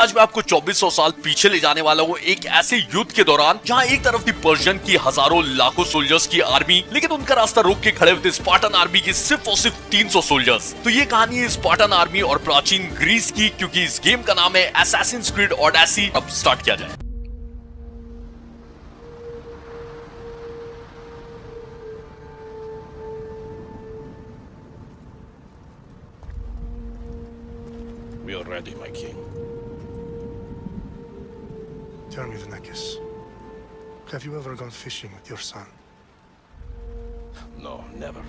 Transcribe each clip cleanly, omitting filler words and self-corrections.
आज मैं आपको 2400 साल पीछे ले जाने वाला हूँ एक ऐसे युद्ध के दौरान जहाँ एक तरफ थी पर्शियन की हजारों लाखों सोल्जर्स की आर्मी, लेकिन उनका रास्ता रोक के खड़े हुए स्पार्टन आर्मी की सिर्फ और सिर्फ 300 सोल्जर्स। तो ये कहानी है स्पार्टन आर्मी और प्राचीन ग्रीस की, क्योंकि इस गेम का नाम है असैसिन्स क्रीड ओडेसी। अब स्टार्ट किया जाए। We are ready, my king. Tell me, Venekis, have you ever gone fishing with your son? No, never.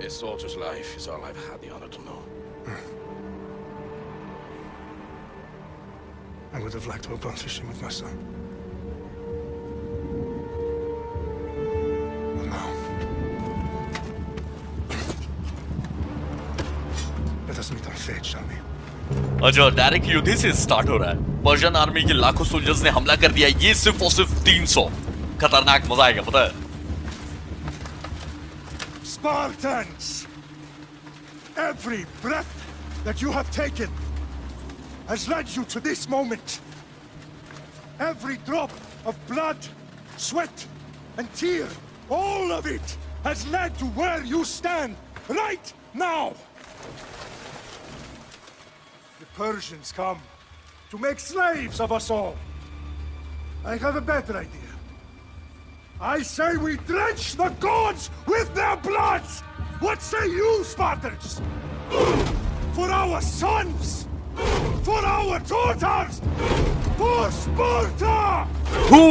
A soldier's life is all I've had the honor to know. I would have liked to have gone fishing with my son. But no. Let us meet our fate, shall we? अच्छा, direct युद्ध से start हो रहा है। Persian army के लाखों soldiers ने हमला कर दिया, ये सिर्फ और सिर्फ 300। खतरनाक, मजा आएगा, पता है। Spartans! Every breath that you have taken has led you to this moment. Every drop of blood, sweat, and tear, all of it has led to where you stand right now. The Persians come to make slaves of us all. I have a better idea. I say we drench the gods with their blood! What say you, Spartans? For our sons! For our daughters! For Sparta! Who?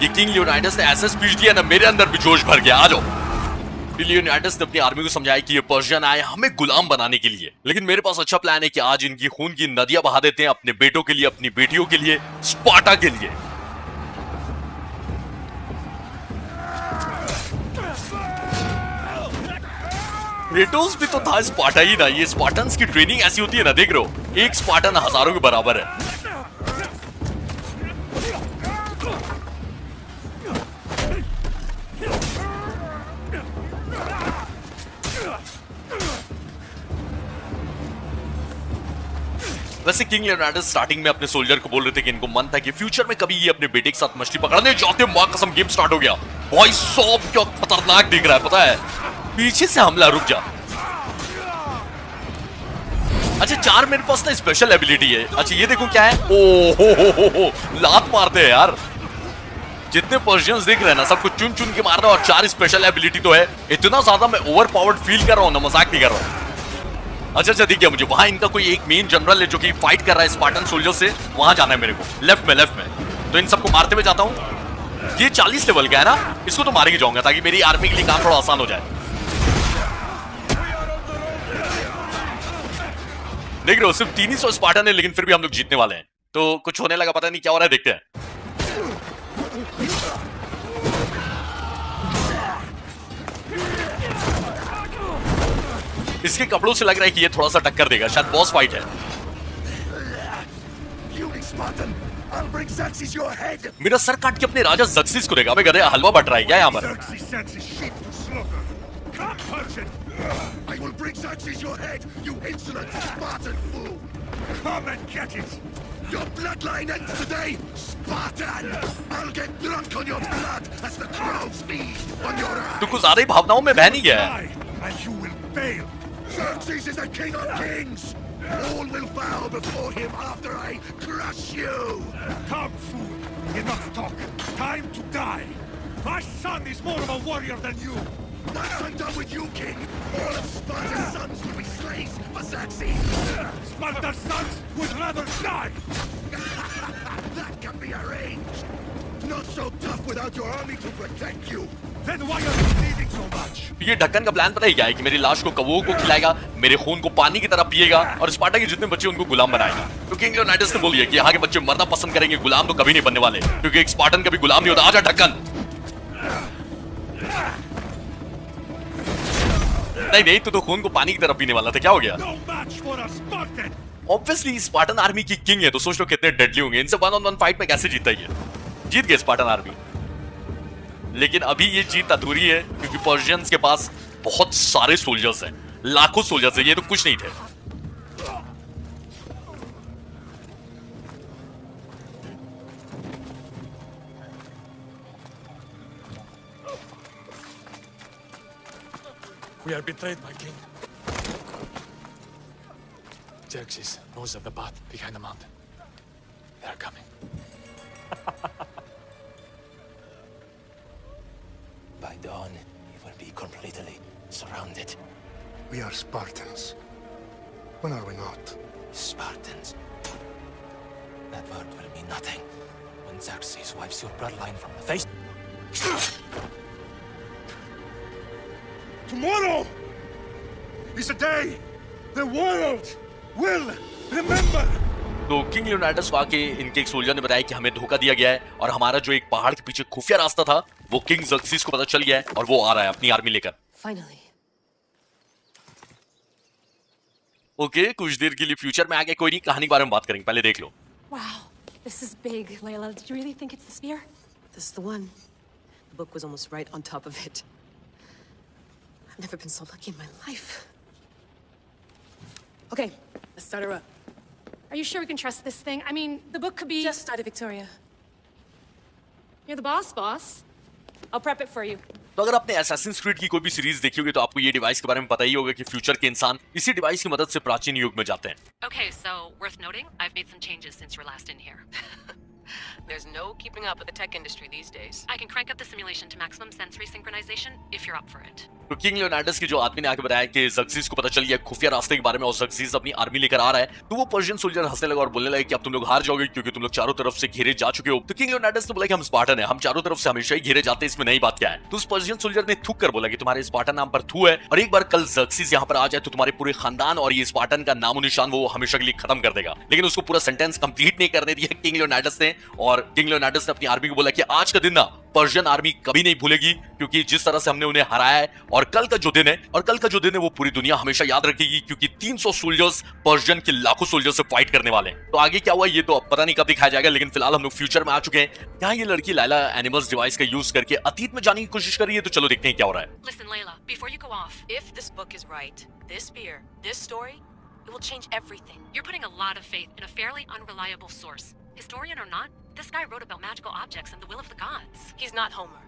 ये king Leonidas ने ऐसा speech दिया ना, मेरे अंदर भी जोश भर गया। आ जाओ। लियोनाइडस ने अपनी आर्मी को समझाया कि ये पर्शियन आए हमें गुलाम बनाने के लिए, लेकिन मेरे पास अच्छा प्लान है कि आज इनकी खून की नदियां बहा देते हैं अपने बेटों के लिए, अपनी बेटियों के लिए, स्पार्टा के लिए। क्रेटोस भी तो था स्पार्टा ही ना। ये स्पार्टन्स की ट्रेनिंग ऐसी होती है ना, देख रहे हो, एक स्पार्टन हजारों के बराबर है। वैसे किंग लियोनाइडस स्टार्टिंग में अपने सोल्जर को बोल रहे थे कि इनको मन था कि फ्यूचर में कभी ये अपने बेटे के साथ मछली पकड़ने जाते। मां कसम, गेम स्टार्ट हो गया। भाई सॉब क्या खतरनाक दिख रहा है, पता है। पीछे से हमला, रुक जा। अच्छा, 4 मेरे पास ना स्पेशल एबिलिटी है। अच्छा, ये देखो क्या है। ओ लात मारते हैं यार। जितने पर्शियंस दिख रहे हैं ना, सबको चुन चुन के मारना, और 4 स्पेशल एबिलिटी तो है। इतना ज्यादा मैं ओवर पावर्ड फील कर रहा हूं ना, मजाक नहीं कर रहा हूं। अच्छा, दिख गया मुझे। वहां इनका कोई एक मेन जनरल है जो कि फाइट कर रहा है स्पार्टन सोल्जर से। वहां जाना है मेरे को, लेफ्ट में। तो इन सबको मारते हुए जाता हूं। ये 40 लेवल का है ना, इसको तो मार के जाऊंगा ताकि मेरी आर्मी के लिए काम थोड़ा आसान हो जाए। देख रहे हो, सिर्फ 300 स्पार्टन है, लेकिन फिर भी हम लोग जीतने वाले हैं। तो कुछ होने लगा, पता नहीं क्या हो रहा है, देखते हैं। इसके कपड़ों से लग रहा है कि ये थोड़ा सा टक्कर देगा, शायद बॉस फाइट है। मेरा सर काट के अपने राजा ज़क्सिस को देगा। अबे गधे, हलवा बट रहा है क्या यहाँ पर? I will bring Xerxes your head, you insolent Spartan fool! Come and get it! Your bloodline ends today, Spartan! I'll get drunk on your blood as the crows feed on your eyes! तू कुछ ज़्यादा ही भावनाओं में बह नहीं गया है। And you will fail! Xerxes is the king of kings! All will bow before him after I crush you! Come, fool! Enough talk! Time to die! My son is more of a warrior than you! Once I'm done with you, king, all of Sparta's sons will be slaves for Xerxes! Sparta's sons would rather die! That can be arranged! Not so tough without your army to protect you! Then why are you bleeding so much? ये ढक्कन का plan पता ही क्या है कि मेरी लाश को कौवों को खिलाएगा, मेरे खून को पानी की तरह पिएगा, और स्पार्टा के जितने बच्चे उनको गुलाम बनाएगा। तो किंग लियोनाइडस ने बोल दिया कि यहाँ के बच्चे मरना पसंद करेंगे, गुलाम तो कभी नहीं बनने वाले, क्योंकि एक स्पार्टन कभी गुलाम नहीं होता। आजा ढक्कन। नहीं, तू तो खून को पानी की तरह पीने वाला था, क्या हो गया? ऑब्वियसली स्पार्टन आर्मी की किंग है, तो सोच लो कितने डेडली होंगे। इनसे 1-on-1 फाइट में कैसे जीता ये? जीत गए स्पार्टन आर्मी। लेकिन अभी ये जीत अधूरी है, क्योंकि पर्शियंस के पास बहुत सारे सोल्जर्स हैं, लाखों सोल्जर्स हैं, ये तो कुछ नहीं थे। We are betrayed, my king. Xerxes knows of the path behind the mountain. They are coming. By dawn, we will be completely surrounded. We are Spartans. When are we not? Spartans. That word will mean nothing when Xerxes wipes your bloodline from the face. Tomorrow is a day the world will remember. तो king लियोनार्डस आके इनके एक soldier ने बताया कि हमें धोखा दिया गया है और हमारा जो एक पहाड़ के पीछे खुफिया रास्ता था वो किंग ज़र्क्सिस को पता चल गया है और वो आ रहा है अपनी आर्मी लेकर। Finally. ओके, कुछ देर के लिए फ्यूचर में आ गए, कोई नहीं, कहानी के बारे में बात करेंगे, पहले देख लो। Wow, this is big, Layla. Did you really think it's the spear? This is the one. The book was almost right on top of it. I've never been so lucky in my life. Okay, let's start her up. Are you sure we can trust this thing? I mean, the book could be... Just started, Victoria. You're the boss. I'll prep it for you. तो अगर आपने Assassin's creed की कोई भी series देखी होगी तो आपको ये डिवाइस के बारे में पता ही होगा कि फ्यूचर के इंसान इसी डिवाइस की मदद से प्राचीन युग में जाते हैं। Okay, so worth noting, I've made some changes since you were last in here. There's no keeping up with the tech industry these days. I can crank up the simulation to maximum sensory synchronization if you're up for it. तो king लियोनार्डस के जो आदमी ने आके बताया कि ज़र्क्सिस को पता चल गया खुफिया रास्ते के बारे में और ज़र्क्सिस अपनी आर्मी लेकर आ रहा है, तो वो पर्शियन सोल्जर हंसने लगा और बोलने लगे कि अब तुम लोग हार जाओगे क्योंकि तुम लोग चारों तरफ से घेरे जा चुके हो। तो किंग लियोनार्डस ने बोला कि हम स्पार्टन है, हम चारों तरफ से हमेशा ही घेरे जाते हैं, इसमें नई बात क्या है। तो उस पर्शियन सोल्जर ने थूक कर बोला कि तुम्हारे स्पार्टन नाम पर थू है और एक बार कल ज़र्क्सिस यहाँ पर आ जाए तो तुम्हारे पूरे खानदान और ये स्पार्टन का नामो निशान वो हमेशा के लिए खत्म कर देगा। लेकिन उसको पूरा सेंटेंस कंप्लीट नहीं करने दिया किंग लियोनार्डस ने, और किंग लियोनार्डस ने अपनी आर्मी को बोला कि आज का दिन ना पर्शियन आर्मी कभी नहीं भूलेगी, क्योंकि जिस तरह से हमने उन्हें हराया है, और कल का जो दिन है वो पूरी दुनिया हमेशा याद रखेगी, क्योंकि 300 सोल्जर्स पर्शियन के लाखों सोल्जर से फाइट करने वाले हैं। तो आगे क्या हुआ ये तो अब पता नहीं कब दिखाया जाएगा, लेकिन फिलहाल हम लोग फ्यूचर में आ चुके हैं। यहाँ ये लड़की लायला एनिमल्स डिवाइस का यूज करके अतीत में जाने की कोशिश कर रही है, तो चलो देखते हैं क्या हो रहा है। Listen, Layla, before you go off, If this book is right, this spear, this story, it will change everything. you're putting a lot of faith in a fairly unreliable source. Historian or not, this guy wrote about magical objects and the will of the gods. He's not Homer.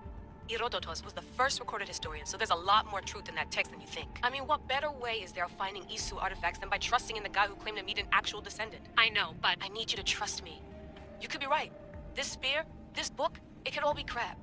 Herodotus was the first recorded historian, so there's a lot more truth in that text than you think. I mean, what better way is there of finding Isu artifacts than by trusting in the guy who claimed to meet an actual descendant? I know, but I need you to trust me. You could be right. This spear, this book, it could all be crap.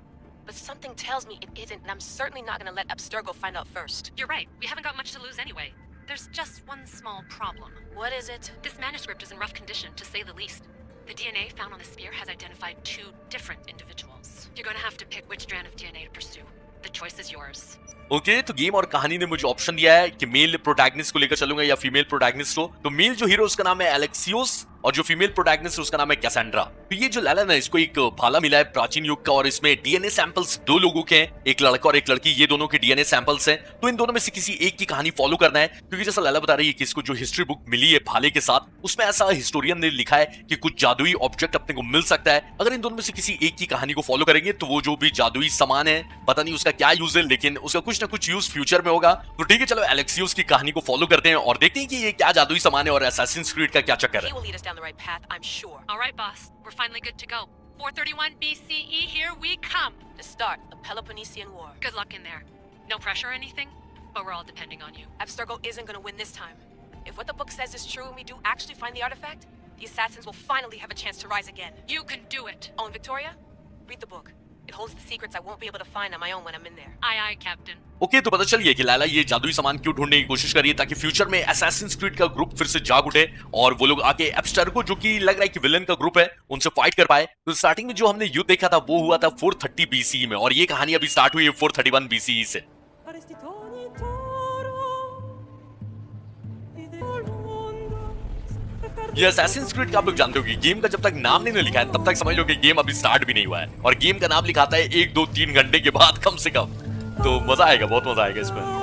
But something tells me it isn't, and I'm certainly not gonna let Abstergo find out first. you're right. We haven't got much to lose anyway. There's just one small problem. What is it? This manuscript is in rough condition, to say the least. The DNA found on the spear has identified 2 different individuals. You're gonna have to pick which strand of DNA to pursue. The choice is yours. Okay, तो game और कहानी ने मुझे option दिया है कि male protagonist को लेकर चलूंगा या फीमेल प्रोटैगनिस्ट को। तो मेल जो हीरो उसका नाम है एलेक्सियोस और जो फीमेल प्रोटैगनिस्ट उसका नाम है कैसेंड्रा। तो ये जो लैला ना इसको एक भाला मिला है प्राचीन युग का और इसमें डीएनए सैंपल्स 2 लोगों के हैं, एक लड़का और एक लड़की, ये दोनों के डीएनए सैंपल्स हैं। तो इन दोनों में से किसी एक की कहानी फॉलो करना है, क्योंकि जैसा लैला बता रही है कि इसको जो हिस्ट्री बुक मिली है भाले के साथ, उसमें ऐसा हिस्टोरियन ने लिखा है कि कुछ जादुई ऑब्जेक्ट अपने को मिल सकता है। अगर इन दोनों में से किसी एक की कहानी को फॉलो करेंगे तो वो जो भी जादुई सामान है, पता नहीं उसका क्या यूज है, लेकिन उसका कुछ ना कुछ यूज फ्यूचर में होगा। तो ठीक है, चलो एलेक्सियोस की कहानी को फॉलो करते हैं और देखते हैं कि ये क्या जादुई सामान है और असैसिन्स क्रीड का क्या चक्कर He है। will lead us down the right path, I'm sure. All right, boss. We're finally good to go. 431 BCE, here we come. To start the Peloponnesian War. Good luck in there. No pressure or anything, but we're all depending on you. Abstergo isn't gonna win this time. If what the book says is true and we do actually find the artifact, the assassins will finally have a chance to rise again. You can do it. Oh, and Victoria, read the book. It holds the secrets I won't be able to find on my own when I'm in there. Aye, aye, Captain. Okay, तो पता चल गया कि लैला ये जादुई सामान क्यों ढूंढने की कोशिश कर रही है, ताकि फ्यूचर में असैसिन्स क्रीड का ग्रुप फिर से जाग उठे और वो लोग आके एब्स्टर्गो, जो कि लग रहा है कि विलन का ग्रुप है, उनसे फाइट कर पाए। तो स्टार्टिंग में जो हमने युद्ध देखा था वो हुआ था 430 BCE में और ये कहानी अभी स्टार्ट हुई है 431 BCE से। ये असैसिन्स क्रीड का आप लोग जानते हो कि गेम का जब तक नाम नहीं लिखा है तब तक समझ लो कि गेम अभी स्टार्ट भी नहीं हुआ है, और गेम का नाम लिखाता है 1, 2, 3 घंटे के बाद कम से कम। तो मजा आएगा, बहुत मजा आएगा इसमें।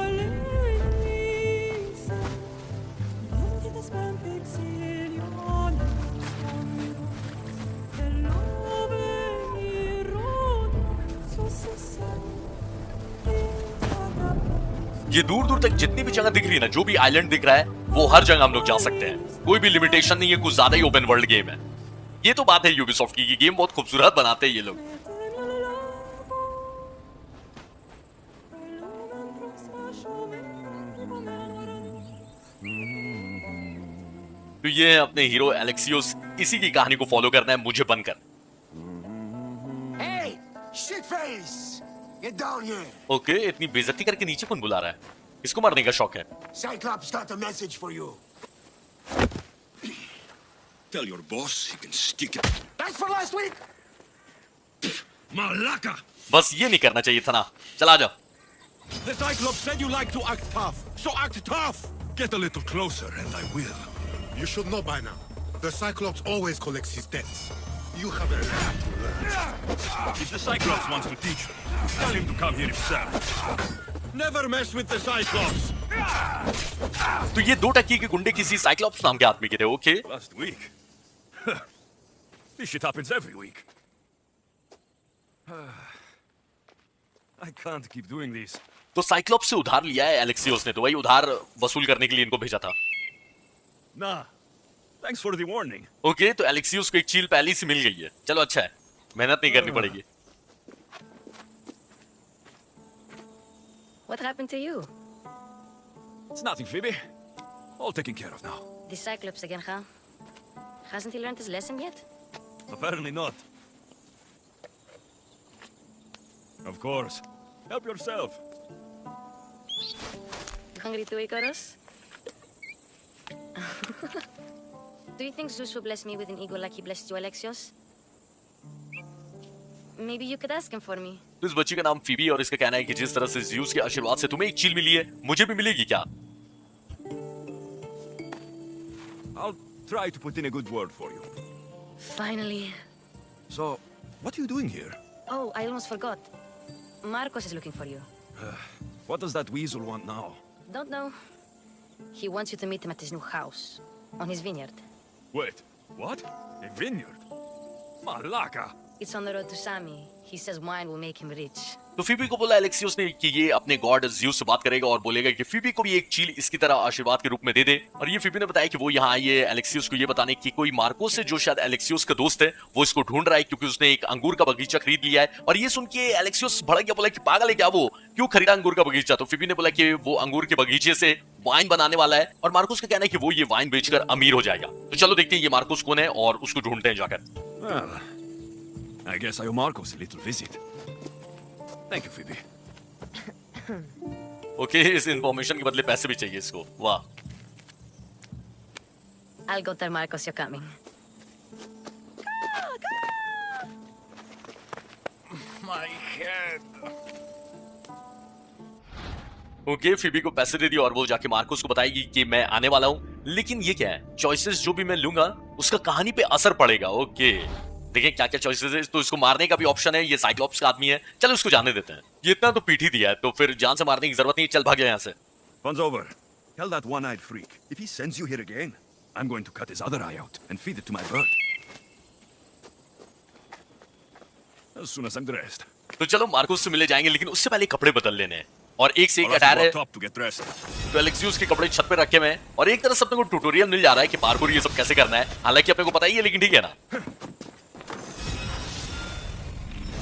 ये दूर दूर तक जितनी भी जगह दिख रही है ना, जो भी आइलैंड दिख रहा है, वो हर जगह हम लोग जा सकते हैं। कोई भी लिमिटेशन नहीं है, कुछ ज्यादा ही ओपन वर्ल्ड गेम है। ये तो बात है यूबीसॉफ्ट की, गेम बहुत खूबसूरत बनाते हैं ये लोग। तो ये अपने हीरो एलेक्सियोस, इसी की कहानी को फॉलो करना है मुझे बनकर। Hey, shitface! Get down here. Okay, इतनी बेइज्जती करके नीचे कौन बुला रहा है? इसको मारने का शौक है। Cyclops got a message for you. Tell your boss he can stick it. Thanks for last week. Malaka! बस ये नहीं करना चाहिए था ना। चला जा। The Cyclops said you like to act tough, so act tough. Get a little closer and I will. You should know by now. The Cyclops always collects his debts. You have a lot to learn. If the Cyclops wants to teach you, tell him to come here himself. Never mess with the Cyclops. तो ये 2 टक्की के गुंडे किसी Cyclops नाम के आदमी के थे। Okay, Last week. This shit happens every week. I can't keep doing this. तो साइक्लॉप्स से उधार लिया है एलेक्सियोस ने, तो वही उधार वसूल करने के लिए इनको भेजा था। Nah. Thanks for the warning. Okay, तो एलेक्सियोस को एक चील पहले से मिल गई है। चलो अच्छा है, मेहनत नहीं करनी पड़ेगी। What happened to you? It's nothing, Phoebe. All taken care of now. The Cyclops again, huh? Hasn't he learned his lesson yet? Apparently not. Of course. Help yourself. You hungry too, Icarus? Do you think Zeus will bless me with an ego like he blessed you, Alexios? Maybe you could ask him for me. तो इस बच्ची का नाम Phoebe और इसका कहना है कि जिस तरह से ज़्यूस के आशीर्वाद से तुम्हें एक चील मिली है, मुझे भी मिलेगी क्या? I'll try to put in a good word for you. Finally. So, what are you doing here? Oh, I almost forgot. Marcos is looking for you. What does that weasel want now? Don't know. He wants you to meet him at his new house. On his vineyard. Wait, what? A vineyard? Malaka! It's on the road to Sami. He says wine will make him rich. तो Phoebe को बोला एलेक्सियोस ने कि ये अपने God Zeus से बात करेगा और बोलेगा कि फीबी को भी एक चील इसकी तरह आशीर्वाद के रूप में दे दे। और ये फीबी ने बताया कि वो यहाँ आई है एलेक्सियोस को ये बताने कि कोई मार्कोस है जो शायद एलेक्सियोस का दोस्त है, वो इसको ढूंढ रहा है क्योंकि उसने एक अंगूर का बगीचा खरीद लिया है। और ये सुन के एलेक्सियोस भड़क गया, बोला कि पागल है क्या वो, क्यों खरीदा अंगूर का बगीचा? तो फीबी ने बोला कि वो अंगूर के बगीचे से वाइन बनाने वाला है और मार्कोस का कहना है कि वो ये वाइन बेचकर अमीर हो जाएगा। तो चलो देखते हैं ये मार्कोस कौन है और उसको ढूंढते हैं जाकर। Well, I guess I owe Marcos a little visit. Thank you, Phoebe. Okay, इस इंफॉर्मेशन के बदले पैसे भी चाहिए इसको। वाह। I'll go tell Marcos you're coming. My head. Okay, Phoebe को पैसे दे दिए और वो जाके मार्कोस को बताएगी कि मैं आने वाला हूँ। लेकिन ये क्या है, चॉइसेस जो भी मैं लूंगा उसका कहानी पे असर पड़ेगा। ओके, देखिए क्या क्या चॉइसेस है। तो इसको मारने का भी ऑप्शन है, ये साइक्लॉप्स का आदमी है। चलो इसको जाने देते हैं, ये इतना तो पीठ ही दिया है तो फिर जान से मारने की जरूरत नहीं। चल भाग यहाँ से। Fun's over. Tell that one-eyed freak. If he sends you here again, I'm going to cut his other eye out and feed it to my bird. As soon as I'm dressed. तो चलो Marcos से मिले जाएंगे, लेकिन उससे पहले कपड़े बदल लेने हैं। और एक से एक I'll have to attire go है। up top to get dressed. तो एलेक्सियोस के कपड़े छत पे रखे हुए हैं और एक तरह से अपने को ट्यूटोरियल मिल जा रहा है कि पार्कोर ये सब कैसे करना है। हालांकि अपने को पता ही है, लेकिन ठीक है ना।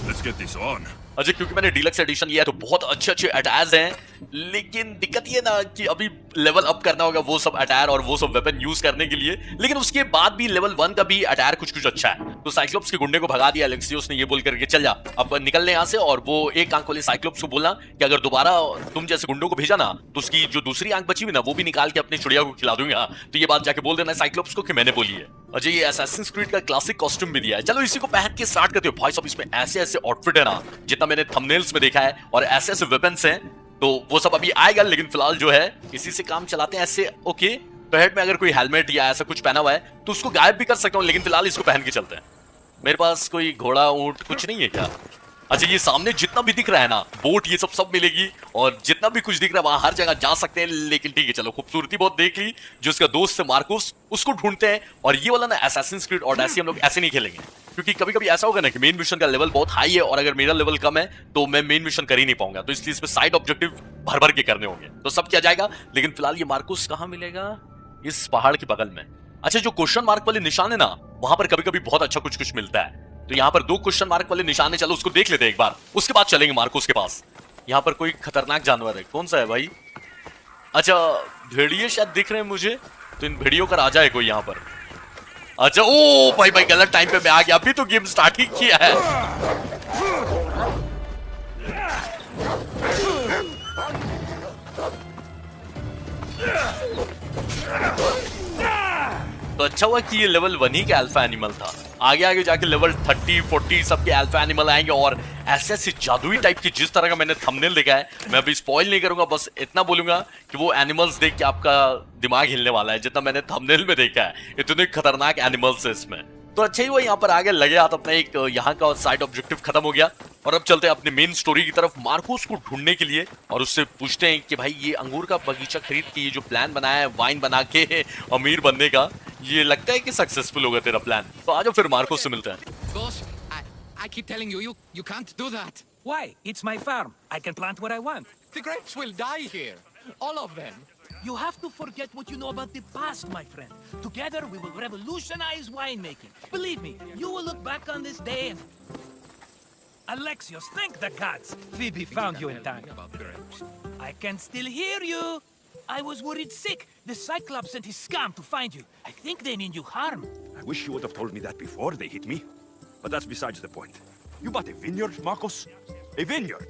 Let's get this on. अच्छा, क्योंकि मैंने डीलक्स एडिशन लिया है तो बहुत अच्छे अच्छे अटैच हैं, लेकिन दिक्कत ये ना कि अभी लेवल अप करना होगा वो सब अटैर और वो सब वेपन यूज करने के लिए। लेकिन उसके बाद भी लेवल 1 का भी अटैर कुछ कुछ अच्छा है। तो साइक्लोप्स के गुंडे को भगा दिया एलेक्सियोस ने ये बोल करके चल जा, अब निकलने यहाँ से। और वो एक आंख वाले साइक्लोप्स को बोलना कि अगर दोबारा तुम जैसे गुंडों को भेजा ना तो उसकी जो दूसरी आंख बची हुई ना वो भी निकाल के अपनी चिड़िया को खिला दूंगा। तो ये बात जाके बोल देना साइक्लोप्स को कि मैंने बोली है। अच्छा, ये असैसिन्स क्रीड का क्लासिक कॉस्ट्यूम भी दिया है। चलो इसी को पहन के स्टार्ट करते हो। भाई साहब, इसमें ऐसे ऐसे आउटफिट है ना जितना मैंने थंबनेल्स में देखा है, और ऐसे ऐसे वेपन्स हैं, तो वो सब अभी आएगा। लेकिन फिलहाल जो है इसी से काम चलाते हैं ऐसे। ओके, तो हेड में अगर कोई हेलमेट या ऐसा कुछ पहना हुआ है तो उसको गायब भी कर सकता हूँ, लेकिन फिलहाल इसको पहन के चलते हैं। मेरे पास कोई घोड़ा ऊंट कुछ नहीं है क्या? अच्छा ये सामने जितना भी दिख रहा है ना, बोट ये सब मिलेगी और जितना भी कुछ दिख रहा है वहां हर जगह जा सकते हैं। लेकिन ठीक है चलो, खूबसूरती बहुत देख ली। जो उसका दोस्त है मार्कोस, उसको ढूंढते हैं। और ये वाला ना असैसिन्स क्रीड ऑडेसी हम लोग ऐसे नहीं खेलेंगे, क्योंकि कभी कभी ऐसा होगा ना कि मेन मिशन का लेवल बहुत हाई है और अगर मेरा लेवल कम है तो मैं मेन मिशन कर ही नहीं पाऊंगा। तो इसलिए इसमें साइड ऑब्जेक्टिव भर भर के करने होंगे, तो सब किया जाएगा। लेकिन फिलहाल ये मार्कोस कहाँ मिलेगा? इस पहाड़ के बगल में। अच्छा जो क्वेश्चन मार्क वाले निशान है ना, वहां पर कभी कभी बहुत अच्छा कुछ मिलता है। तो यहाँ पर 2 क्वेश्चन मार्क वाले निशान है, चलो उसको देख लेते हैं एक बार, उसके बाद चलेंगे मार्कोस के पास। यहाँ पर कोई खतरनाक जानवर है, कौन सा है भाई? अच्छा भेड़िए शायद दिख रहे हैं मुझे, तो इन भेड़ियों का राजा है कोई यहाँ पर। अच्छा ओ भाई गलत टाइम पे मैं आ गया, अभी तो गेम स्टार्ट ही किया है। तो अच्छा हुआ कि ये लेवल 1 ही का अल्फा एनिमल था। आगे जाके लेवल 30, 40 सबके अल्फा एनिमल आएंगे और ऐसे जादुई टाइप की, जिस तरह का मैंने थंबनेल देखा है, मैं अभी स्पॉइल नहीं करूंगा, बस इतना बोलूंगा कि वो एनिमल्स देख के आपका दिमाग हिलने वाला है। जितना मैंने थंबनेल में देखा है, इतने खतरनाक एनिमल्स है इसमें। तो अच्छा ही वो यहाँ पर आगे लगे हाथ अपना एक यहाँ का साइड ऑब्जेक्टिव खत्म हो गया और अब चलते हैं अपने मेन स्टोरी की तरफ, मार्कोस को ढूंढने के लिए। और उससे पूछते हैं कि भाई ये अंगूर का बगीचा खरीद के ये जो प्लान बनाया है वाइन बना के अमीर बनने का, ये लगता है कि सक्सेसफुल होगा तेरा प्लान? तो आज फिर मार्कोस से मिलते हैं। Gosh, I keep telling you, you can't do that. Why? It's my farm. I can plant what I want. The grapes will die here. All of them. You have to forget what you know about the past, my friend. Together we will revolutionize winemaking. Believe me, you will look back on this day and... Alexios, thank the gods! Phoebe found you in time. I can still hear you. I was worried sick. The Cyclops sent his scum to find you. I think they mean you harm. I wish you would have told me that before they hit me. But that's besides the point. You bought a vineyard, Marcos? A vineyard?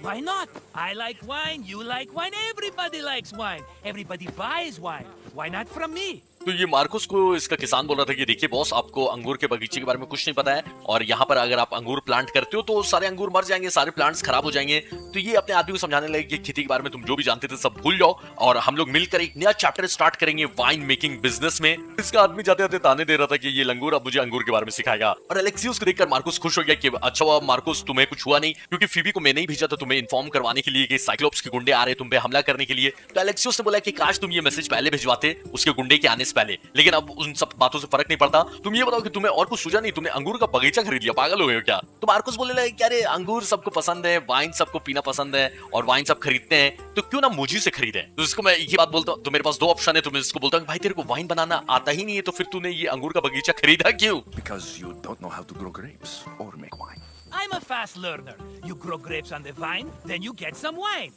Why not? I like wine, you like wine, everybody likes wine. Everybody buys wine. Why not from me? तो ये Marcos को इसका किसान बोल रहा था कि देखिए बॉस, आपको अंगूर के बगीचे के बारे में कुछ नहीं पता है और यहाँ पर अगर आप अंगूर प्लांट करते हो तो सारे अंगूर मर जाएंगे, सारे प्लांट्स खराब हो जाएंगे। तो ये अपने आदमी को समझाने लगे कि खेती के बारे में तुम जो भी जानते थे सब भूल जाओ और हम लोग मिलकर एक नया चैप्टर स्टार्ट करेंगे वाइन मेकिंग बिजनेस में। इसका आदमी जाते जाते ताने दे रहा था कि ये लंगूर अब मुझे अंगूर के बारे में सिखाएगा। और एलेक्सियस को देखकर मार्कोस खुश हो गया कि अच्छा हुआ मार्कोस, तुम्हें कुछ हुआ नहीं, क्योंकि फीबी को मैंने ही भेजा था तुम्हें इन्फॉर्म करवाने के लिए कि साइक्लोप्स के गुंडे आ रहे तुम पे हमला करने के लिए। तो एलेक्सियस ने बोला कि काश तुम ये मैसेज पहले भिजवाते उसके गुंडे के आने से पहले, लेकिन अब उन सब बातों से फर्क नहीं पड़ता। तुम ये बताओ कि तुम्हें और कुछ सूझा नहीं? तुमने अंगूर का बगीचा खरीद लिया, पागल हो गए हो क्या? तो मार्कोस बोले लगे कि अरे अंगूर सबको पसंद है, वाइन सबको पीना पसंद है और वाइन सब खरीदते हैं, तो क्यों ना मुझे से खरीदे। तो इसको मैं ये बात बोलता हूँ, तो मेरे पास 2 ऑप्शन है। तुम इसको बोलता हूँ भाई तेरे को वाइन बनाना आता ही नहीं है, तो फिर तूने ये अंगूर का बगीचा खरीदा क्यों? Because you don't know how to grow grapes or make wine. I'm a fast learner. You grow grapes on the vine, then you get some wine.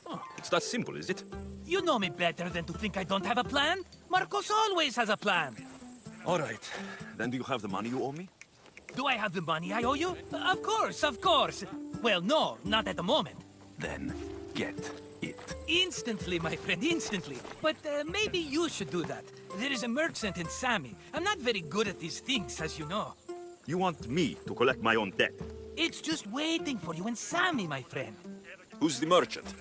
Oh, it's that simple, is it? You know me better than to think I don't have a plan. Marcos always has a plan. All right. Then do you have the money you owe me? Do I have the money I owe you? Of course, of course. Well, no, not at the moment. Then get it. Instantly, my friend, instantly. But maybe you should do that. There is a merchant in Sami. I'm not very good at these things, as you know. You want me to collect my own debt? It's just waiting for you in Sami, my friend. Who's the merchant?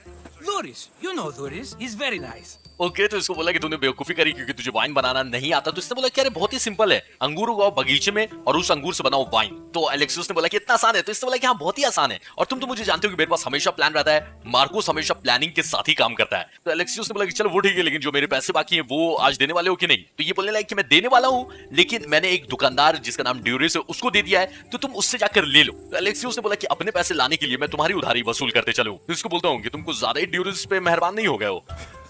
Dhuris. You know Dhuris. He's very nice. Okay तो इसको बोला कि तूने बेवकूफी करी क्योंकि तुझे wine बनाना नहीं आता। तो इसने बोला कि अरे बहुत ही सिंपल है, अंगूर उगाओ बगीचे में और उस अंगूर से बनाओ वाइन। तो एलेक्सियस ने बोला कि इतना आसान है? तो इसने बोला कि हाँ बहुत ही आसान है, और तुम तो मुझे जानते हो कि मेरे पास हमेशा प्लान रहता है। मार्कोस हमेशा प्लानिंग के साथ ही काम करता है। तो एलेक्सियस ने बोला कि चलो वो ठीक है, लेकिन जो मेरे पैसे बाकी है वो आज देने वाले हो कि नहीं? तो ये बोलने लगा कि मैं देने वाला हूँ, लेकिन मैंने एक दुकानदार जिसका नाम ड्यूरिस है उसको दे दिया है, तो तुम उससे जाकर ले लो। तो एलेक्सियस ने बोला कि अपने पैसे लाने के लिए मैं तुम्हारी उधारी वसूल करते चलूं। तो इसको बोलता हूँ कि तुम कुछ ज्यादा ही ड्यूरिस पे मेहरबान नहीं हो गए हो।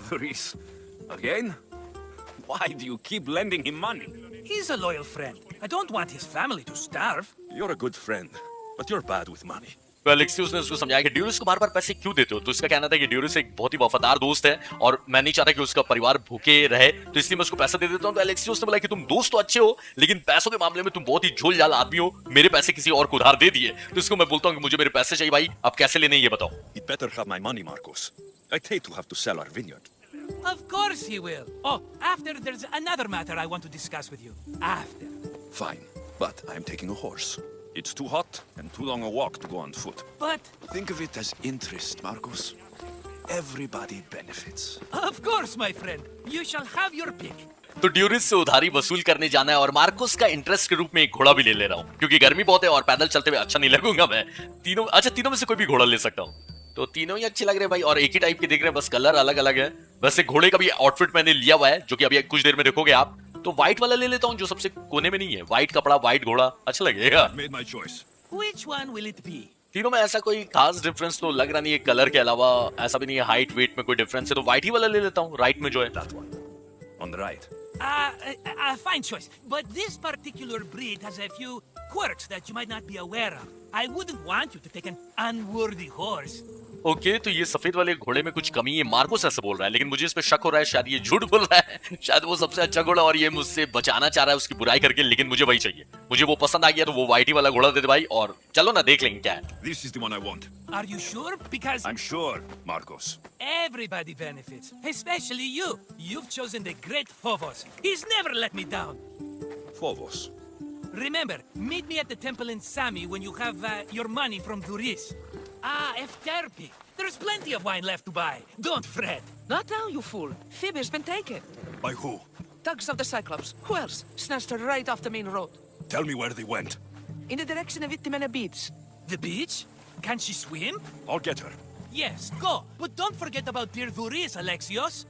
Dhuris, again? Why do you keep lending him money? He's a loyal friend. I don't want his family to starve. You're a good friend, but you're bad with money. तो एलेक्सियस ने उसको समझाया कि ड्यूरिस को बार-बार पैसे क्यों देते हो? तो इसका कहना था कि ड्यूरिस एक बहुत ही वफादार दोस्त है और मैं नहीं चाहता कि उसका परिवार भूखे रहे, तो इसलिए मैं उसको पैसा दे देता हूं। तो एलेक्सियस ने बोला कि तुम दोस्त तो अच्छे हो, लेकिन पैसों के मामले में तुम बहुत ही झोल-झाल आदमी हो, मेरे पैसे किसी और को उधार दे दिए। तो इसको मैं बोलता हूं कि मुझे मेरे पैसे चाहिए भाई, अब कैसे लेने ये बताओ। He'd better have my money, Marcos. I'd hate to have to sell our vineyard. Of course he will. Oh, after there's another matter I want to discuss with you. After. Fine, but I'm taking a horse. It's too hot and too long a walk to go on foot. But... Think of it as interest, Marcos. Everybody benefits. Of course, my friend. You shall have your pick. तो ड्यूरिस से उधारी वसूल करने जाना है और Marcos का interest के रूप में एक घोड़ा भी ले ले रहा हूँ क्योंकि गर्मी बहुत है और पैदल चलते हुए अच्छा नहीं लगूंगा मैं। तीनों में से कोई भी घोड़ा ले सकता हूँ। तो तीनों ही अच्छे लग रहे हैं भाई और एक ही टाइप के दिख रहे हैं, बस कलर अलग अलग है। वैसे घोड़े का भी आउटफिट मैंने लिया हुआ है जो कि अभी कुछ देर में देखोगे आप। तो व्हाइट वाला ले लेता हूँ जो सबसे कोने में नहीं है। व्हाइट कपड़ा, व्हाइट घोड़ा अच्छा लगेगा। Which one will it be? तीनों में ऐसा कोई खास डिफरेंस तो लग रहा नहीं है, कलर के अलावा ऐसा भी नहीं है हाइट वेट में कोई डिफरेंस है, तो व्हाइट ही वाला ले लेता हूँ राइट में जो है। On the right. Fine choice. But this particular breed has a few quirks that you might not be aware of. I wouldn't want you to take an unworthy horse. Okay तो ये सफेद वाले घोड़े में कुछ कमी है, मार्कोस ऐसे बोल रहा है, लेकिन मुझे इस पे शक हो रहा है शायद ये झूठ बोल रहा है। शायद वो सबसे अच्छा घोड़ा और ये मुझसे बचाना चाह रहा है उसकी बुराई करके, लेकिन मुझे वही चाहिए। मुझे वो पसंद आ गया तो वो व्हाइट ही वाला घोड़ा दे दे भाई और चलो ना देख लेंगे क्या है। This is the one I want. Are you sure? Because I'm sure, Marcos. everybody benefits, especially you. You've chosen the great Phobos. He's never let me down. Phobos. Remember, meet me at the temple in Sami when you have your money from Duris. Efterpi. There's plenty of wine left to buy. Don't fret. Not now, you fool. Phoebe's been taken. By who? Thugs of the Cyclops. Who else? Snatched her right off the main road. Tell me where they went. In the direction of Itimena Beach. The beach? Can she swim? I'll get her. Yes, go. But don't forget about dear Duris, Alexios.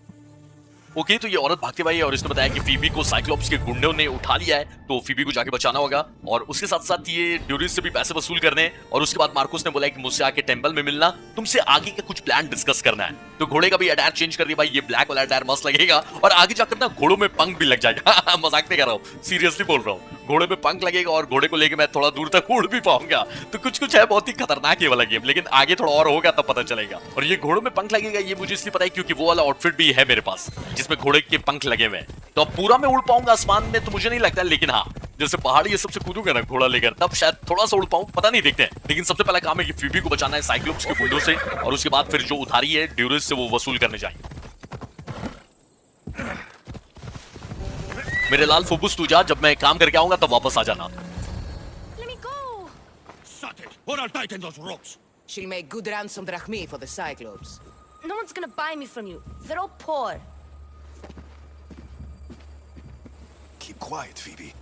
Okay तो ये औरत भागते भाई और इसने बताया कि Phoebe को साइक्लोप्स के गुंडों ने उठा लिया है, तो फीबी को जाके बचाना होगा और उसके साथ साथ ये ड्यूरिस से भी पैसे वसूल करने हैं। और उसके बाद मार्कोस ने बोला कि मुझसे आके टेंपल में मिलना, तुमसे आगे का कुछ प्लान डिस्कस करना है। तो घोड़े का भी अटायर चेंज कर दिया भाई, ये ब्लैक वाला अटायर मस्त लगेगा और आगे जाकर ना घोड़ों में पंख भी लग जाएगा। मजाक नहीं कर रहा हूँ, सीरियसली बोल रहा हूँ, घोड़े में पंख लगेगा और घोड़े को लेके मैं थोड़ा दूर तक उड़ भी पाऊंगा। तो कुछ है, बहुत ही खतरनाक ये वाला गेम, लेकिन आगे थोड़ा और होगा तब पता चलेगा। और ये घोड़ों में पंख लगेगा ये मुझे इसलिए पता है क्योंकि वो वाला आउटफिट भी है मेरे पास जिसमें घोड़े के पंख लगे हुए हैं। तो अब पूरा मैं उड़ पाऊंगा आसमान में तो मुझे नहीं लगता, लेकिन हाँ जैसे पहाड़ी ये सबसे कूदूंगा ना घोड़ा लेकर तब शायद थोड़ा सा उड़ पाऊं, पता नहीं, देखते हैं। लेकिन सबसे पहला काम है कि फीबी को बचाना है साइक्लोप्स के गुंडों से और उसके बाद फिर जो उधारी है ड्यूरिस से वो वसूल करने जाएंगे। मेरे लाल फुबुस तू जा, जब मैं काम करके आऊंगा तब वापस आ जाना। Let me go. Shut it! Or I'll tighten those ropes. She'll make good ransom drachmi for the Cyclops. No one's gonna buy me from you. They're all poor. Keep quiet, Phoebe.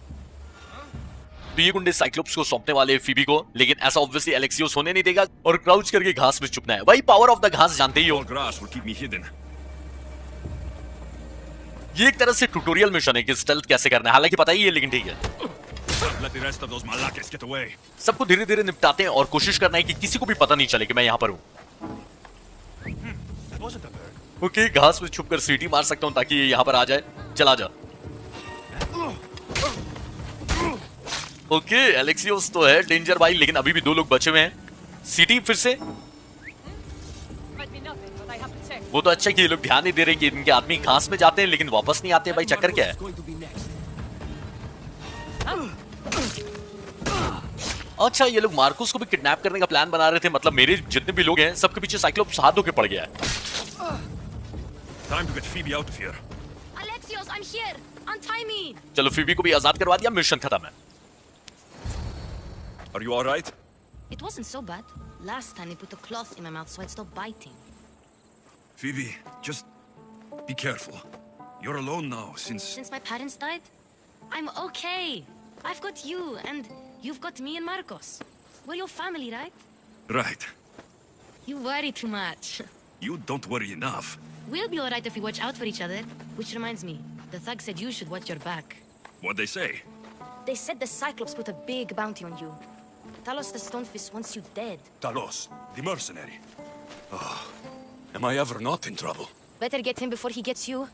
तो ये गुंडे cyclops को सौंपने वाले हैं Phoebe को, लेकिन ऐसा ऑब्वियसली एलेक्सियोस होने नहीं देगा और क्राउच करके घास में छुपना है। वही पावर ऑफ द घास जानते ही हो। Grass will keep me hidden. ये एक तरह से ट्यूटोरियल मिशन है कि स्टेल्थ कैसे करना है, हालांकि पता ही है लेकिन ठीक है। Let the rest of those malakes get away. सबको धीरे धीरे निपटाते हैं और कोशिश करना है कि किसी को भी पता नहीं चले कि मैं यहाँ पर हूँ। ओके घास में छुपकर सीटी मार सकता हूँ ताकि ये यहाँ पर आ जाए। चला जा। ओके एलेक्सियोस तो है डेंजर भाई, लेकिन अभी भी दो लोग बचे हुए हैं। सीटी फिर से। वो तो अच्छा कि ये लोग ध्यान नहीं दे रहे कि इनके आदमी घास में जाते हैं लेकिन वापस नहीं आते। भाई चक्कर क्या है? अच्छा ये लोग मार्कोस को भी किडनैप करने का प्लान बना रहे थे, मतलब मेरे जितने भी लोग हैं सबके पीछे साइक्लोप्स हाथ धो के पड़ गया है। Time to get Phoebe out of here. Alexios, I'm here. Untie me. चलो फीबी को भी आजाद करवा दिया, मिशन खत्म है। Are you all right? It wasn't so bad. Last time they put a cloth in my mouth so I'd stop biting. Phoebe, just be careful. You're alone now Since my parents died? I'm okay. I've got you, and you've got me and Marcos. We're your family, right? Right. You worry too much. You don't worry enough. We'll be alright if we watch out for each other. Which reminds me, the thug said you should watch your back. What'd they say? They said the Cyclops put a big bounty on you. Talos the Stonefist wants you dead. Talos, the mercenary. Oh, am I ever not in trouble? Better get him before he gets you.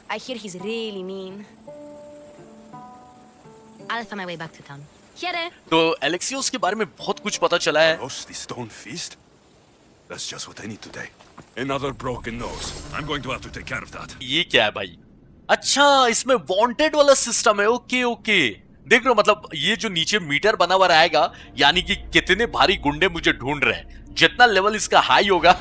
I hear he's really mean. I'll find my way back to town. Here. तो एलेक्सियोस के बारे में बहुत कुछ पता चला है। Talos, the stone fist? That's just what I need today. Another broken nose. I'm going to have to take care of that. ये क्या है भाई? अच्छा इसमें वांटेड वाला सिस्टम है। ओके ओके देख रहे हो, मतलब ये जो नीचे मीटर बना हुआ रहेगा यानी कि कितने भारी गुंडे मुझे ढूंढ रहे हैं। जितना लेवल इसका हाई होगा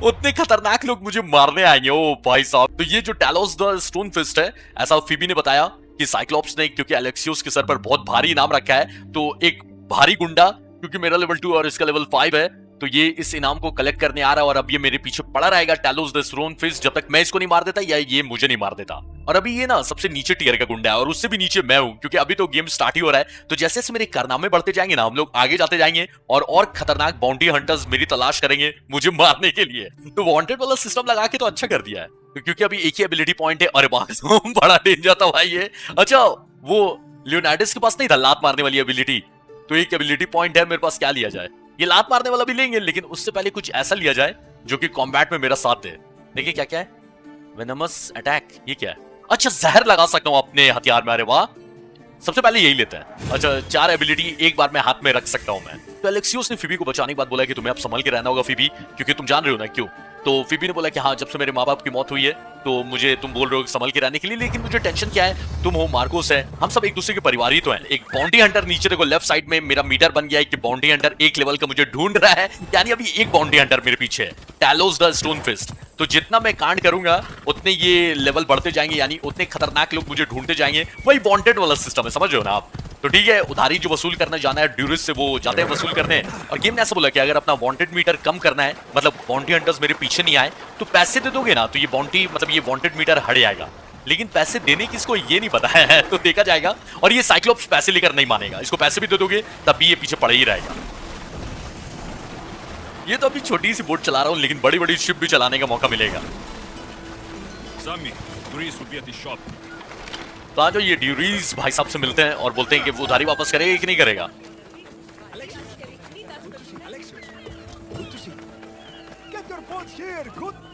उतने खतरनाक लोग मुझे मारने आएंगे। ओ भाई साहब, तो ये जो टैलोस द स्टोन फिस्ट है, ऐसा फीबी ने बताया कि साइक्लोप्स ने क्योंकि एलेक्सियोस के सर पर बहुत भारी इनाम रखा है तो एक भारी गुंडा, क्योंकि मेरा लेवल 2 और इसका लेवल 5 है, तो ये इस इनाम को कलेक्ट करने आ रहा है और अब ये मेरे पीछे पड़ा रहेगा टैलोस द स्टोन फिस्ट जब तक मैं इसको नहीं मार देता या ये मुझे नहीं मार देता। और अभी ये ना सबसे नीचे टियर का गुंडा है और उससे भी नीचे मैं हूं, क्योंकि अभी तो गेम स्टार्ट ही हो रहा है। तो जैसे जैसे मेरे कारनामे बढ़ते जाएंगे ना, हम लोग आगे जाते जाएंगे और खतरनाक बाउंटी हंटर्स मेरी तलाश करेंगे मुझे मारने के लिए। तो वांटेड वाला सिस्टम लगा के तो अच्छा कर दिया है, क्योंकि अभी एक ही एबिलिटी पॉइंट है। अरे बात बड़ा डेंजर था भाई ये। अच्छा, वो लियोनार्डस के पास नहीं था लात मारने वाली एबिलिटी, तो एक एबिलिटी पॉइंट है मेरे पास, क्या लिया जाए? ये लात मारने वाला भी लेंगे, लेकिन उससे पहले कुछ ऐसा लिया जाए जो कि कॉम्बैट में मेरा साथ दे। देखिए क्या क्या है, वेनमस अटैक, ये क्या है? अच्छा, जहर लगा सकता हूं अपने हथियार में। अरे वाह, सबसे पहले यही लेता है। अच्छा, 4 एबिलिटी एक बार में हाथ में रख सकता हूं मैं। तो एलेक्सियोस ने फिबी को बचाने के बाद बोला कि तुम्हें अब संभल के रहना होगा फिबी, क्योंकि तुम जान रहे हो ना क्यों। तो फिबी ने बोला कि हाँ, जब से मेरे माँ बाप की मौत हुई है तो मुझे तुम बोल रहे हो संभल के रहने के लिए, लेकिन मुझे टेंशन क्या है, तुम हो, मार्कोस है, हम सब एक दूसरे के परिवार ही तो हैं। एक बाउंटी हंटर नीचे देखो लेफ्ट साइड में मेरा मीटर बन गया है कि बाउंटी हंटर एक लेवल का मुझे ढूंढ रहा है, यानी अभी एक बाउंटी हंटर मेरे पीछे है, टैलोस द स्टोन फिस्ट। तो जितना मैं कांड करूंगा उतने ये लेवल बढ़ते जाएंगे, यानी उतने खतरनाक लोग मुझे ढूंढते जाएंगे। वही वांटेड वाला सिस्टम है, समझ रहे हो ना आप? तो ठीक है, उधारी जो वसूल करने जाना है ड्यूरिस से, वो जाते हैं वसूल करने। और गेम ने ऐसा बोला कि अगर अपना वांटेड मीटर कम करना है, मतलब बाउंटी हंटर्स मेरे पीछे नहीं आए, तो पैसे दे दोगे ना, तो ये बाउंटी मतलब ये वांटेड मीटर हट जाएगा। लेकिन पैसे देने किसको ये नहीं पता है, तो देखा जाएगा। और ये साइक्लोप्स पैसे लेकर नहीं मानेगा, इसको पैसे भी दे दोगे तब भी ये पीछे पड़े ही रहेगा। ये तो अभी छोटी सी बोट चला रहा हूं, लेकिन बड़ी बड़ी शिप भी चलाने का मौका मिलेगा। तो आज ये ड्यूरीज भाई साहब से मिलते हैं और बोलते हैं कि वो उधारी वापस करेगा कि नहीं करेगा।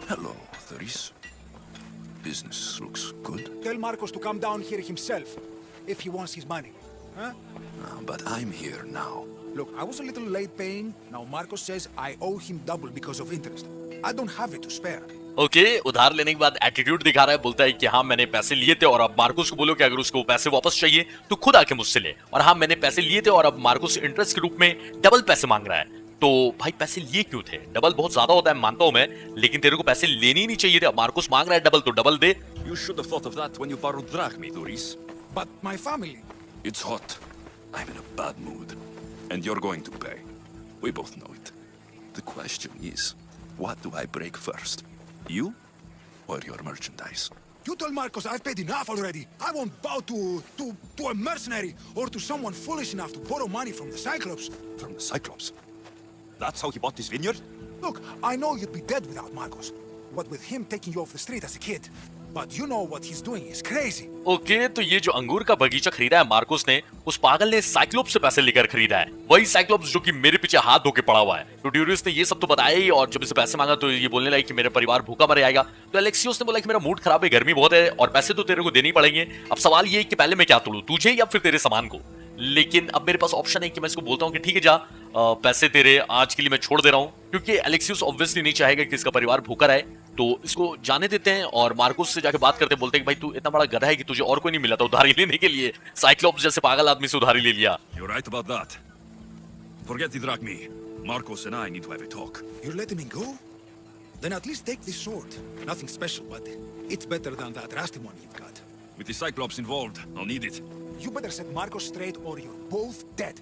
Hello, Thuris. Business looks good. Tell Marcos to come down here himself, if he wants his money. Huh? But I'm here now. Look, I was a little late paying. Now Marcos says I owe him double because of interest. I don't have it to spare. Okay, उधार लेने के बाद attitude दिखा रहा है, बोलता है कि हाँ मैंने पैसे लिए थे और अब मार्कोस को बोलो कि अगर उसको पैसे वापस चाहिए तो खुद आके मुझसे ले। और हाँ, मैंने पैसे लिए थे और अब मार्कोस इंटरेस्ट के रूप में डबल पैसे मांग रहा है। तो भाई पैसे लिए क्यों थे? डबल बहुत ज्यादा होता है, मानता हूं मैं, लेकिन तेरे को पैसे लेने ही नहीं चाहिए थे। अब मार्कोस मांग रहा है डबल, तो double they. You should have thought of that when you borrowed drachmi, Thuris. But my family. It's hot. I'm in a bad mood. And you're going to pay. We both know it. The question is, what do I break first? You or your merchandise? You told Marcos I've paid enough already. I won't bow to a mercenary or to someone foolish enough to borrow money from the Cyclops. From the Cyclops? That's how he bought this vineyard? Look, I know you'd be dead without Marcos. What with him taking you off the street as a kid. But you know what he's doing is crazy. Okay, तो ये जो अंगूर का बगीचा खरीदा है Marcos ने, उस पागल ने साइक्लोप्स से पैसे लेकर खरीदा है। वही साइक्लोप्स जो कि मेरे पीछे हाथ धो के पड़ा हुआ है। तो ड्यूरिस ने ये सब तो बताया ही, और जब इसे पैसे मांगा तो ये बोलने लगा कि मेरा परिवार भूखा मर जाएगा। तो एलेक्सियोस ने बोला कि मेरा मूड खराब है, गर्मी बहुत है और पैसे तो तेरे को देने ही पड़ेंगे। अब सवाल ये है कि पहले मैं क्या तोड़ूं, तुझे या फिर तेरे सामान को? लेकिन अब मेरे पास ऑप्शन है कि मैं इसको बोलता हूँ कि ठीक है जा, पैसे तेरे आज के लिए मैं छोड़ दे रहा हूँ, क्योंकि एलेक्सियोस ऑब्वियसली नहीं चाहेगा कि इसका परिवार भूखा रहे। तो इसको जाने देते हैं और मार्कोस से जाके बात करते हैं, बोलते हैं कि भाई तू इतना बड़ा गधा है कि तुझे और कोई नहीं मिला था उधारी लेने के लिए, साइक्लोप्स जैसे पागल आदमी से उधारी ले लिया। You're right about that. Forget the drachmi. Marcos and I need to have a talk. You're letting me go? Then at least take this sword. Nothing special, but it's better than that rusty one you've got. With the Cyclops involved, I'll need it. You better set Marcos straight or you're both dead.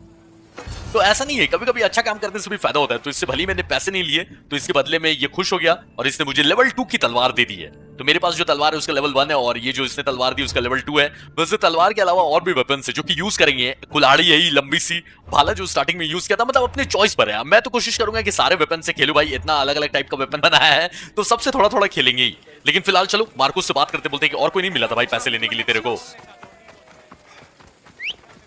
तो ऐसा नहीं है, कभी कभी अच्छा काम करने से भी फायदा होता है। तो इससे भले मैंने पैसे नहीं लिए, तो इसके बदले में ये खुश हो गया और इसने मुझे लेवल 2 की तलवार दे दी है। तो मेरे पास जो तलवार है उसका लेवल 1 है और ये जो इसने तलवार दी उसका लेवल 2 है। वैसे तलवार के अलावा और भी वेपन्स है जो कि यूज करेंगे। कुल्हाड़ी यही लंबी सी भाला जो स्टार्टिंग में यूज किया था, मतलब अपने चॉइस पर है। मैं तो कोशिश करूंगा कि सारे वेपन से खेलूं भाई, इतना अलग अलग टाइप का वेपन बनाया है तो सबसे थोड़ा थोड़ा खेलेंगे ही। लेकिन फिलहाल चलो मार्कोस से बात करते, बोलते हैं कि और कोई नहीं मिला था भाई पैसे लेने के लिए तेरे को।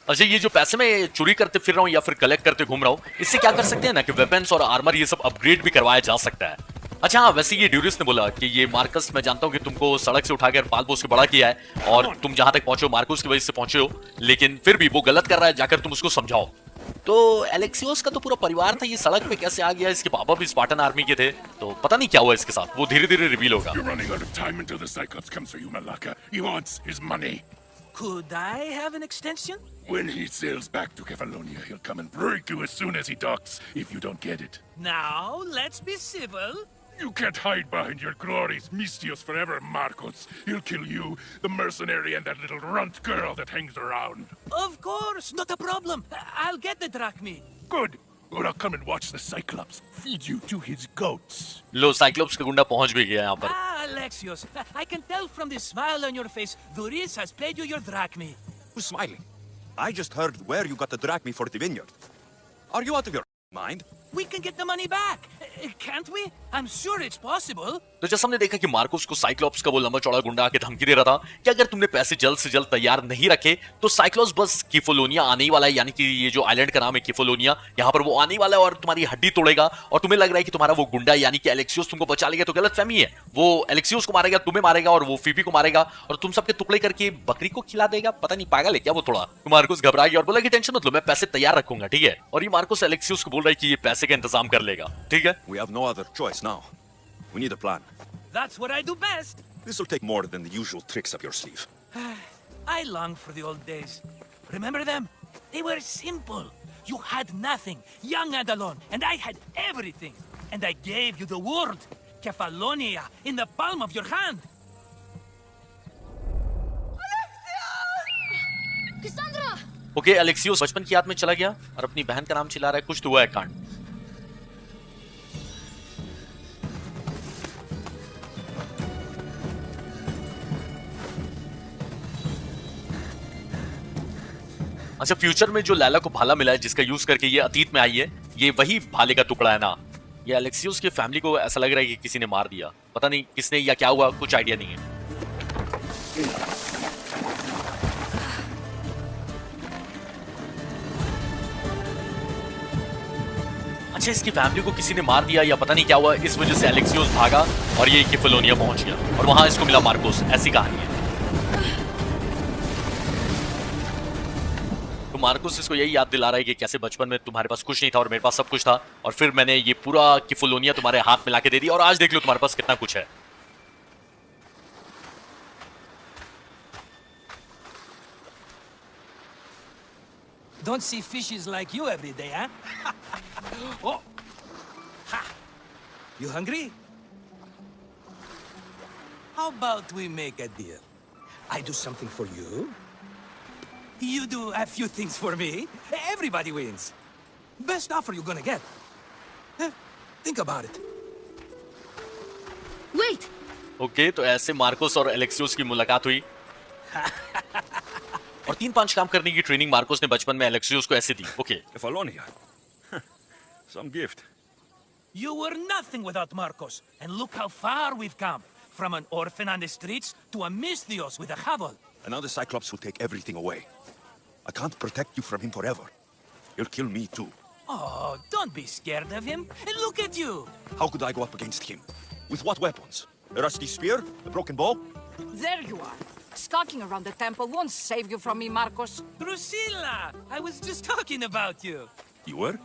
अच्छा, ये जो पैसे मैं चोरी करते फिर रहा हूँ या फिर कलेक्ट करते घूम रहा हूँ, इससे क्या कर सकते हैं ना कि वेपन्स और आर्मर ये सब अपग्रेड भी करवाया जा सकता है। अच्छा हाँ, वैसे ये ड्यूरिस ने बोला कि ये मार्कस, मैं जानता हूँ कि तुमको सड़क से उठाकर पाल पोस के बड़ा किया है और तुम जहां तक पहुंचे हो मार्कोस की वजह से पहुंचे हो, लेकिन फिर भी वो गलत कर रहा है, जाकर तुम उसको समझाओ। तो एलेक्सियोस का तो पूरा परिवार था, ये सड़क पे कैसे आ गया? इसके पापा भी स्पार्टन आर्मी के थे, तो पता नहीं क्या हुआ इसके साथ, वो धीरे धीरे रिवील होगा। Could I have an extension? When he sails back to Kefalonia, he'll come and break you as soon as he docks, if you don't get it. Now, let's be civil. You can't hide behind your glories, Mistios forever, Marcos. He'll kill you, the mercenary, and that little runt girl that hangs around. Of course, not a problem. I'll get the drachmi. Good. or I'll come and watch the Cyclops feed you to his goats. Low cyclops का गुंडा पहुंच भी गया यहाँ पर। Ah, Alexios, I can tell from the smile on your face, Duris has paid you your drachmi. Who's smiling? I just heard where you got the drachmi for the vineyard. Are you out of your mind? We can get the money back, can't we? I'm sure it's possible. तो जैसे हमने देखा कि Marcos को cyclops का वो लंबा चौड़ा गुंडा आके धमकी दे रहा था कि अगर तुमने पैसे जल्द से जल्द तैयार नहीं रखे तो साइक्लोप्स बस किफोलोनिया आने ही वाला है, यानी कि ये जो आइलैंड का नाम है किफोलोनिया, यहाँ पर वो आने वाला है और तुम्हारी हड्डी तोड़ेगा। और तुम्हें लग रहा है कि तुम्हारा वो गुंडा यानी कि एलेक्सियोस तुमको बचा लेगा, तो गलतफहमी है। वो एलेक्सियोस को मारेगा, तुम्हें मारेगा और वो फीबी को मारेगा और तुम सबके टुकड़े करके बकरी को खिला देगा। पता नहीं पागल है क्या वो थोड़ा। मार्कोस घबरा गया और बोला कि टेंशन मत लो, मैं पैसे तैयार रखूंगा, ठीक है। और ये मार्कोस एलेक्सियोस को बोल रहा है कि ये पैसे का इंतजाम कर लेगा, ठीक है। We have no other choice now. We need a plan. That's what I do best. This will take more than the usual tricks up your sleeve. I long for the old days. Remember them? They were simple. You had nothing, young and alone, and I had everything. And I gave you the world, Kefalonia, in the palm of your hand. Cassandra! Okay, Alexios बचपन की याद में चला गया और अपनी बहन का नाम चिल्ला रहा है। कुछ तो हुआ है कांड। अच्छा, फ्यूचर में जो लैला को भाला मिला है जिसका यूज करके ये अतीत में आई है, ये वही भाले का टुकड़ा है ना। ये एलेक्सियोस की फैमिली को ऐसा लग रहा है कि किसी ने मार दिया, पता नहीं किसने या क्या हुआ, कुछ आइडिया नहीं है। अच्छा, इसकी फैमिली को किसी ने मार दिया या पता नहीं क्या हुआ, इस वजह से एलेक्सियोस भागा और ये किफलोनिया पहुंच गया और वहां इसको मिला मार्कोस। ऐसी कहानी है। तो मार्कोस इसको यही याद दिला रहा है कि कैसे बचपन में तुम्हारे पास कुछ नहीं था और मेरे पास सब कुछ था और फिर मैंने ये पूरा किफलोनिया तुम्हारे हाथ में लाके दे दिया और आज देख लो तुम्हारे पास कितना कुछ है। Don't see fishes like you every day, huh? Oh. Ha. You hungry? How about we make a deal? I do something for you. You do a few things for me. Everybody wins. Best offer you're gonna get. Think about it. Wait! Okay, तो ऐसे Marcos और एलेक्सियोस की मुलाकात हुई और 3-5 काम करने की ट्रेनिंग मार्कोस ने बचपन में एलेक्सियोस को ऐसे दी। Okay. Kefalonia. Some gift. You were nothing without Marcos, and look how far we've come. From an orphan on the streets to a Misthios with a Havel. And now the Cyclops will take everything away. I can't protect you from him forever. He'll kill me too. Oh, don't be scared of him. And look at you. How could I go up against him? With what weapons? A rusty spear? A broken bow? There you are. Skulking around the temple won't save you from me, Marcos. Drusilla! I was just talking about you. You were?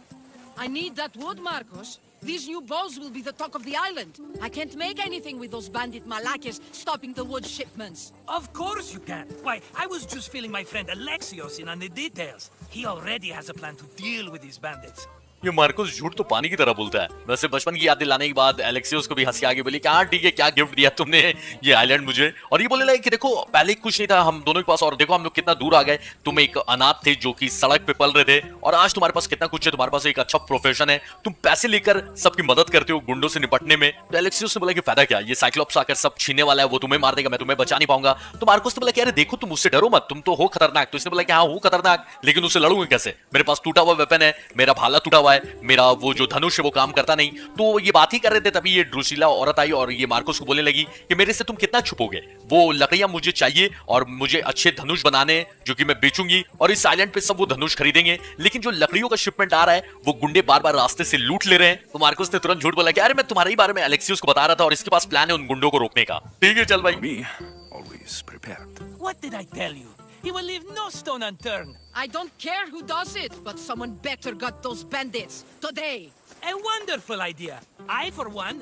I need that wood, Marcos. These new bows will be the talk of the island. I can't make anything with those bandit Malakes stopping the wood shipments. Of course you can. Why, I was just filling my friend Alexios in on the details. He already has a plan to deal with these bandits. ये Marcos झूठ तो पानी की तरह बोलता है। वैसे बचपन की याद दिलाने के बाद एलेक्सियोस को भी हंसी आ गई, बोली क्या ठीक है, क्या गिफ्ट दिया तुमने ये आइलैंड मुझे। और ये बोलने लगे कि देखो पहले कुछ नहीं था हम दोनों के पास और देखो हम लोग कितना दूर आ गए। तुम एक अनाथ थे जो कि सड़क पे पल रहे थे और आज तुम्हारे पास कितना कुछ है, तुम्हारे पास एक अच्छा प्रोफेशन है, तुम पैसे लेकर सबकी मदद करते हो गुंडों से निपटने में। तो एलेक्सियोस ने बोला कि फायदा क्या, ये साइक्लोप्स आकर सब छीनने वाला है, वो तुम्हें मार देगा, मैं तुम्हें बचा नहीं पाऊंगा। तो मार्कोस ने बोला कि अरे देखो तुम उससे डरो मत, तुम तो हो खतरनाक। तो इसने बोला कि हाँ हूँ खतरनाक, लेकिन उससे लड़ूंगा कैसे, मेरे पास टूटा हुआ वेपन है, मेरा भाला टूटा हुआ है, मेरा वो जो धनुष है वो काम करता नहीं। तो ये बात ही कर रहे थे तभी ये ड्रुसिला औरत आई और ये मार्कोस को बोलने लगी कि मेरे से तुम कितना छुपोगे, वो लकड़ियां मुझे चाहिए और मुझे अच्छे धनुष बनाने जो कि मैं बेचूंगी और इस आइलैंड पे सब वो धनुष खरीदेंगे, लेकिन जो लकड़ियों का शिपमेंट आ रहा है वो गुंडे बार बार रास्ते से लूट ले रहे हैं। तो मार्कोस ने तुरंत झूठ बोला कि अरे मैं तुम्हारे ही बारे में एलेक्सियोस को बता रहा था और इसके पास प्लान है उन गुंडों को रोकने का। ठीक है चल भाई। Always prepared. What did I tell you? He will leave no stone unturned. I don't care who does it, but someone better got those bandits today. A wonderful idea. I, for one,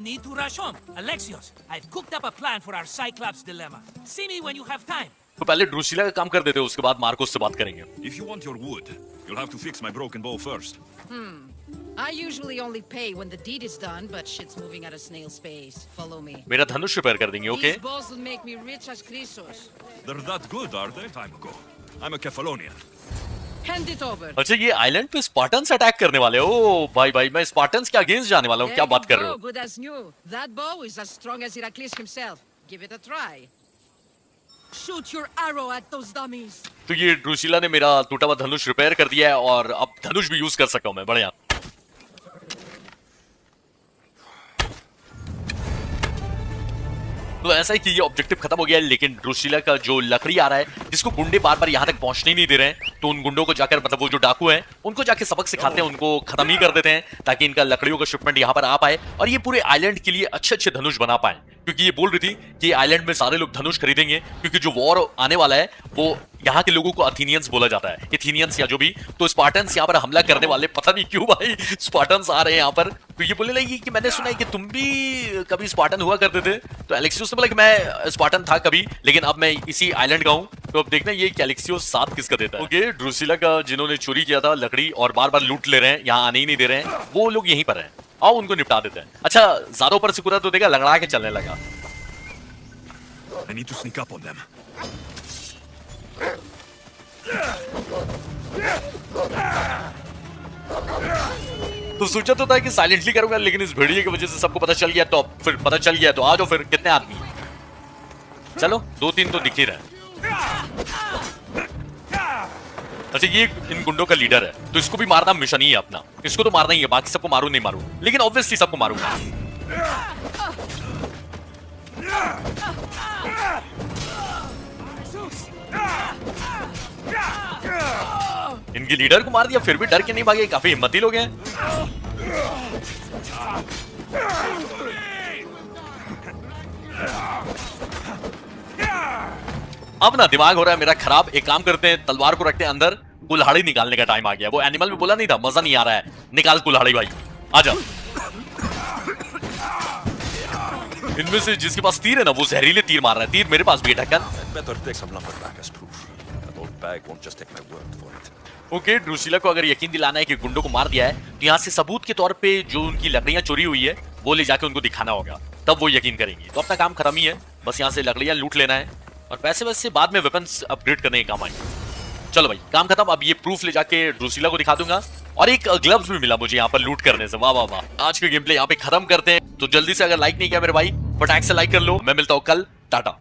need to rush home. Alexios, I've cooked up a plan for our Cyclops dilemma. See me when you have time. तो पहले ड्रुसिला का काम कर देते हैं, उसके बाद Marcos से बात करेंगे। If you want your wood, you'll have to fix my broken bow first. I usually only pay when the deed is done, but shit's moving at a snail's pace. Follow me. मेरा धनुष repair कर देंगे, okay? These bows will make me rich as Chrysos. They're that good, are they? Time ago. I'm a Kefalonian. Hand it over. अच्छा ये island पे Spartans attack करने वाले हो। ओ भाई भाई मैं स्पार्टन्स के अगेंस्ट जाने वाला हूँ, क्या बात कर रहे हो? Good as new. That bow is as strong as Heracles himself. Give it a try. Shoot your arrow at those dummies. तो ये ड्रूसिला ने मेरा टूटा हुआ धनुष रिपेयर कर दिया है और अब धनुष भी यूज कर सकता हूँ मैं। बढ़िया। तो ऐसा ही कि ये ऑब्जेक्टिव खत्म हो गया है, लेकिन ड्रूसिला का जो लकड़ी आ रहा है जिसको गुंडे बार बार यहाँ तक पहुंचने नहीं दे रहे हैं, तो उन गुंडों को जाकर मतलब वो जो डाकू हैं उनको जाके सबक सिखाते हैं, उनको खत्म ही कर देते हैं ताकि इनका लकड़ियों का शिपमेंट यहाँ पर आ पाए और ये पूरे आइलैंड के लिए अच्छे अच्छे धनुष बना पाए। क्योंकि ये बोल रही थी कि आइलैंड में सारे लोग धनुष खरीदेंगे क्योंकि जो वॉर आने वाला है वो यहाँ के लोगों को एथेनियंस बोला जाता है, एथेनियंस या जो भी। तो स्पार्टन्स यहाँ पर हमला करने वाले, पता नहीं क्यों भाई स्पार्टन्स आ रहे हैं यहाँ पर। तो ये बोलने लगी कि मैंने सुना है कि तुम भी कभी स्पार्टन हुआ करते थे। तो एलेक्सियोस ने बोला कि मैं स्पार्टन था कभी, लेकिन अब मैं इसी आइलैंड का हूँ। तो अब देखना ये एलेक्सियोस साथ किसका देता है। ओके, ड्रूसिला का जिन्होंने चोरी किया था लकड़ी और बार बार लूट ले रहे हैं, यहाँ आने ही नहीं दे रहे हैं, वो लोग यहीं पर हैं। आओ उनको निपटा देते हैं। अच्छा ज्यादा ऊपर से कूदा तो देखा लंगड़ा के चलने लगा। I need to sneak up on them. तो सोचा तो था कि साइलेंटली करूंगा, लेकिन इस भेड़िए की वजह से सबको पता चल गया। तो फिर पता चल गया तो आ जाओ फिर। कितने आदमी? चलो 2-3 तो दिख ही रहे। अच्छा ये इन गुंडों का लीडर है, तो इसको भी मारना मिशन ही है अपना। इसको तो मारना ही है, बाकी सबको मारू नहीं मारू, लेकिन ऑब्वियसली सबको मारूंगा। इनके लीडर को मार दिया, फिर भी डर के नहीं भागे, काफी हिम्मती लोग हैं। अब ना दिमाग हो रहा है मेरा खराब। एक काम करते हैं, तलवार को रखते हैं अंदर, कुल्हाड़ी निकालने का टाइम आ गया। वो एनिमल भी बोला नहीं था, मजा नहीं आ रहा है, निकाल कुल्हाड़ी भाई, आजा। इनमें से जिसके पास तीर है ना वो जहरीले तीर मार रहा है। तीर मेरे पास भी है ढक्कन। ओके, ड्रूसिला को अगर यकीन दिलाना है कि गुंडों को मार दिया है, तो यहाँ से सबूत के तौर पे जो उनकी लकड़ियां चोरी हुई है वो ले जाके उनको दिखाना होगा, तब वो यकीन करेंगी। तो अपना काम खत्म ही है, बस यहाँ से लकड़ियां लूट लेना है और पैसे वैसे बाद में वेपन्स अपग्रेड करने के काम आएंगे। चलो भाई काम खत्म। अब ये प्रूफ ले जाके ड्रूसिला को दिखा दूंगा। और एक ग्लव्स भी मिला मुझे यहाँ पर लूट करने से। वाह वाह वाह। आज का गेम प्ले यहाँ पे खत्म करते हैं। तो जल्दी से अगर लाइक नहीं किया मेरे भाई फटाक से लाइक कर लो। मैं मिलता हूँ कल। टाटा।